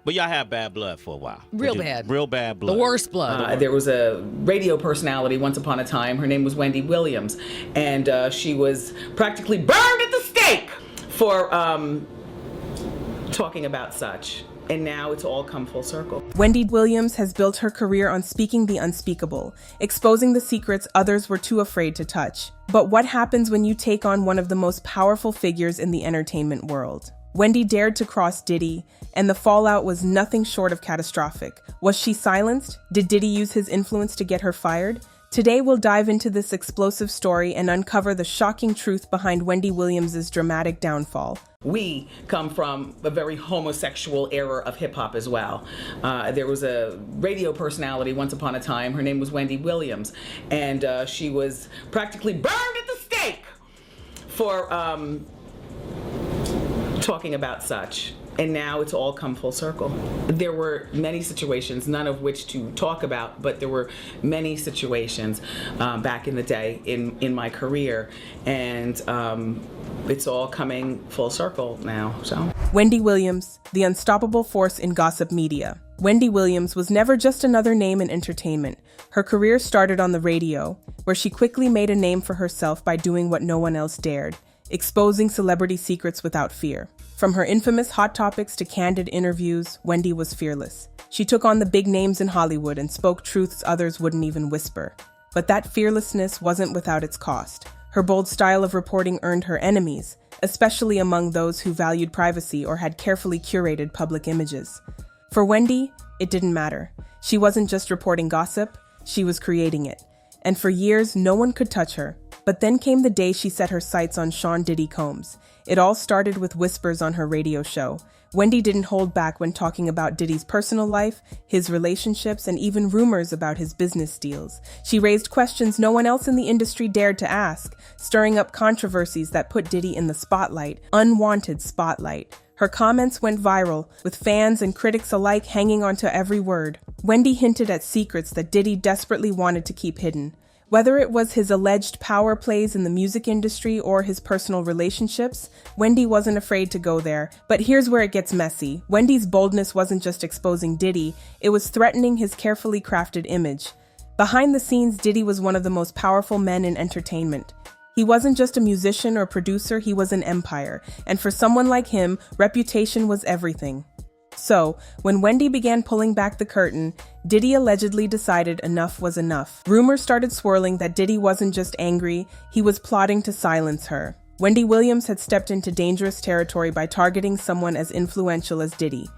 But y'all had bad blood for a while. Real bad. Real bad blood. The worst blood. There was a radio personality once upon a time. Her name was Wendy Williams. And she was practically burned at the stake for talking about such. And now it's all come full circle. Wendy Williams has built her career on speaking the unspeakable, exposing the secrets others were too afraid to touch. But what happens when you take on one of the most powerful figures in the entertainment world? Wendy dared to cross Diddy, and the fallout was nothing short of catastrophic. Was she silenced? Did Diddy use his influence to get her fired? Today we'll dive into this explosive story and uncover the shocking truth behind Wendy Williams' dramatic downfall. We come from a very homosexual era of hip-hop as well. There was a radio personality once upon a time. Her name was Wendy Williams. And she was practically burned at the stake for talking about such. And now it's all come full circle. There were many situations, none of which to talk about, but there were many situations back in the day in my career. And it's all coming full circle now. So, Wendy Williams, the unstoppable force in gossip media. Wendy Williams was never just another name in entertainment. Her career started on the radio, where she quickly made a name for herself by doing what no one else dared, exposing celebrity secrets without fear. From her infamous Hot Topics to candid interviews, Wendy was fearless. She took on the big names in Hollywood and spoke truths others wouldn't even whisper. But that fearlessness wasn't without its cost. Her bold style of reporting earned her enemies, especially among those who valued privacy or had carefully curated public images. For Wendy, it didn't matter. She wasn't just reporting gossip, she was creating it. And for years, no one could touch her. But then came the day she set her sights on Sean Diddy Combs. It all started with whispers on her radio show. Wendy didn't hold back when talking about Diddy's personal life, his relationships, and even rumors about his business deals. She raised questions no one else in the industry dared to ask, stirring up controversies that put Diddy in the spotlight, unwanted spotlight. Her comments went viral, with fans and critics alike hanging onto every word. Wendy hinted at secrets that Diddy desperately wanted to keep hidden. Whether it was his alleged power plays in the music industry or his personal relationships, Wendy wasn't afraid to go there. But here's where it gets messy. Wendy's boldness wasn't just exposing Diddy, it was threatening his carefully crafted image. Behind the scenes, Diddy was one of the most powerful men in entertainment. He wasn't just a musician or producer, he was an empire. And for someone like him, reputation was everything. So, when Wendy began pulling back the curtain, Diddy allegedly decided enough was enough. Rumors started swirling that Diddy wasn't just angry, he was plotting to silence her. Wendy Williams had stepped into dangerous territory by targeting someone as influential as Diddy.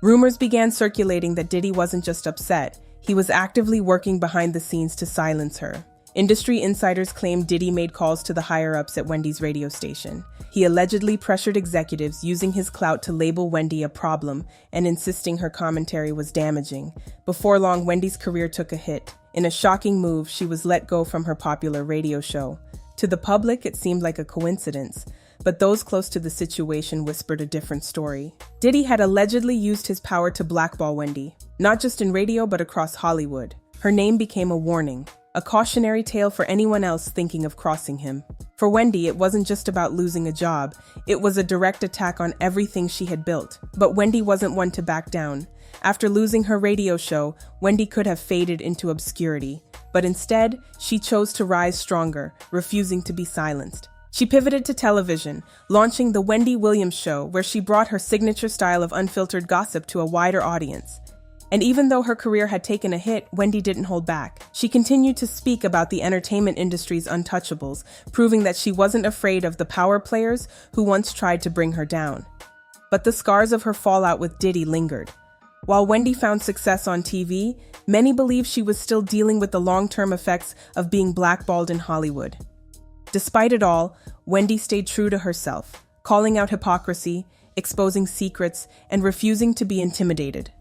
Rumors began circulating that Diddy wasn't just upset, he was actively working behind the scenes to silence her. Industry insiders claimed Diddy made calls to the higher-ups at Wendy's radio station. He allegedly pressured executives, using his clout to label Wendy a problem and insisting her commentary was damaging. Before long, Wendy's career took a hit. In a shocking move, she was let go from her popular radio show. To the public, it seemed like a coincidence, but those close to the situation whispered a different story. Diddy had allegedly used his power to blackball Wendy, not just in radio but across Hollywood. Her name became a warning. A cautionary tale for anyone else thinking of crossing him. For Wendy, it wasn't just about losing a job, it was a direct attack on everything she had built. But Wendy wasn't one to back down. After losing her radio show, Wendy could have faded into obscurity. But instead, she chose to rise stronger, refusing to be silenced. She pivoted to television, launching The Wendy Williams Show, where she brought her signature style of unfiltered gossip to a wider audience. And even though her career had taken a hit, Wendy didn't hold back. She continued to speak about the entertainment industry's untouchables, proving that she wasn't afraid of the power players who once tried to bring her down. But the scars of her fallout with Diddy lingered. While Wendy found success on TV, many believe she was still dealing with the long-term effects of being blackballed in Hollywood. Despite it all, Wendy stayed true to herself, calling out hypocrisy, exposing secrets, and refusing to be intimidated.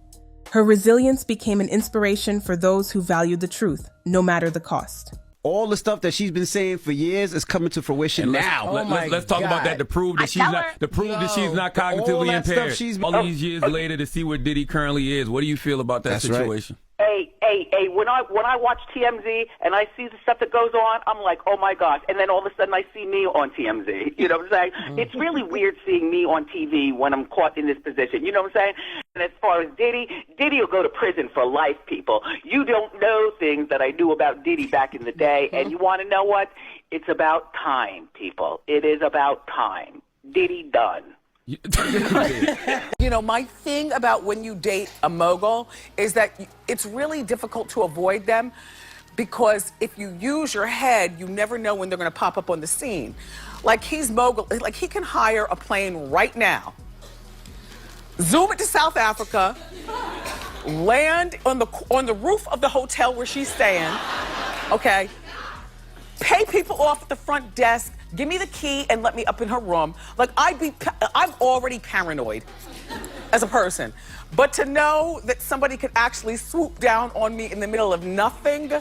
Her resilience became an inspiration for those who valued the truth, no matter the cost. All the stuff that she's been saying for years is coming to fruition now. Let's talk about that to prove that she's not cognitively impaired. All these years later to see where Diddy currently is. What do you feel about that situation? Hey, when I watch TMZ and I see the stuff that goes on, I'm like, oh my gosh. And then all of a sudden I see me on TMZ. You know what I'm saying? It's really weird seeing me on TV when I'm caught in this position. You know what I'm saying? And as far as Diddy will go to prison for life, people. You don't know things that I knew about Diddy back in the day. And you want to know what? It's about time, people. It is about time. Diddy done. You know, my thing about when you date a mogul is that it's really difficult to avoid them because if you use your head, you never know when they're going to pop up on the scene. Like he's mogul, like he can hire a plane right now, zoom it to South Africa, land on the roof of the hotel where she's staying, okay? Pay people off at the front desk, give me the key and let me up in her room. Like I'm already paranoid as a person. But to know that somebody could actually swoop down on me in the middle of nothing.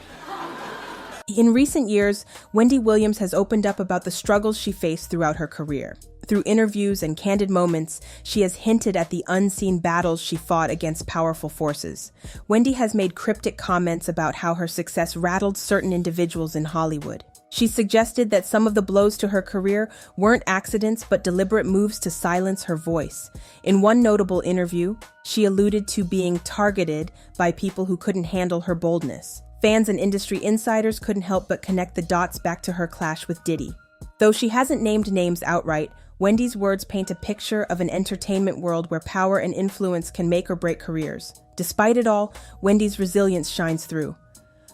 In recent years, Wendy Williams has opened up about the struggles she faced throughout her career. Through interviews and candid moments, she has hinted at the unseen battles she fought against powerful forces. Wendy has made cryptic comments about how her success rattled certain individuals in Hollywood. She suggested that some of the blows to her career weren't accidents but deliberate moves to silence her voice. In one notable interview, she alluded to being targeted by people who couldn't handle her boldness. Fans and industry insiders couldn't help but connect the dots back to her clash with Diddy. Though she hasn't named names outright, Wendy's words paint a picture of an entertainment world where power and influence can make or break careers. Despite it all, Wendy's resilience shines through.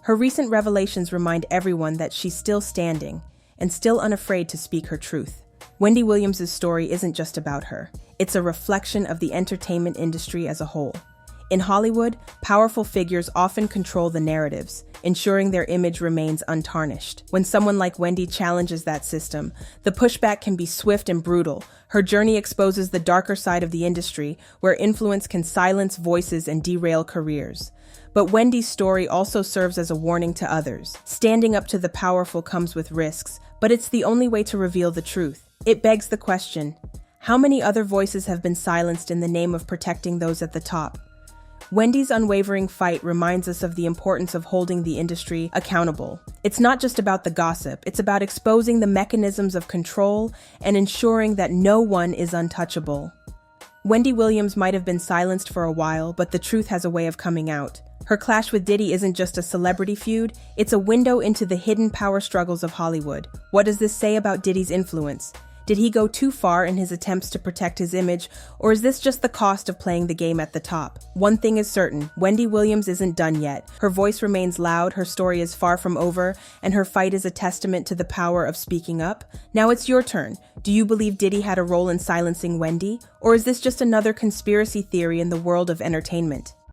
Her recent revelations remind everyone that she's still standing and still unafraid to speak her truth. Wendy Williams' story isn't just about her. It's a reflection of the entertainment industry as a whole. In Hollywood, powerful figures often control the narratives, ensuring their image remains untarnished. When someone like Wendy challenges that system, the pushback can be swift and brutal. Her journey exposes the darker side of the industry, where influence can silence voices and derail careers. But Wendy's story also serves as a warning to others. Standing up to the powerful comes with risks, but it's the only way to reveal the truth. It begs the question, how many other voices have been silenced in the name of protecting those at the top? Wendy's unwavering fight reminds us of the importance of holding the industry accountable. It's not just about the gossip, it's about exposing the mechanisms of control and ensuring that no one is untouchable. Wendy Williams might have been silenced for a while, but the truth has a way of coming out. Her clash with Diddy isn't just a celebrity feud, it's a window into the hidden power struggles of Hollywood. What does this say about Diddy's influence? Did he go too far in his attempts to protect his image, or is this just the cost of playing the game at the top? One thing is certain, Wendy Williams isn't done yet. Her voice remains loud, her story is far from over, and her fight is a testament to the power of speaking up. Now it's your turn. Do you believe Diddy had a role in silencing Wendy? Or is this just another conspiracy theory in the world of entertainment?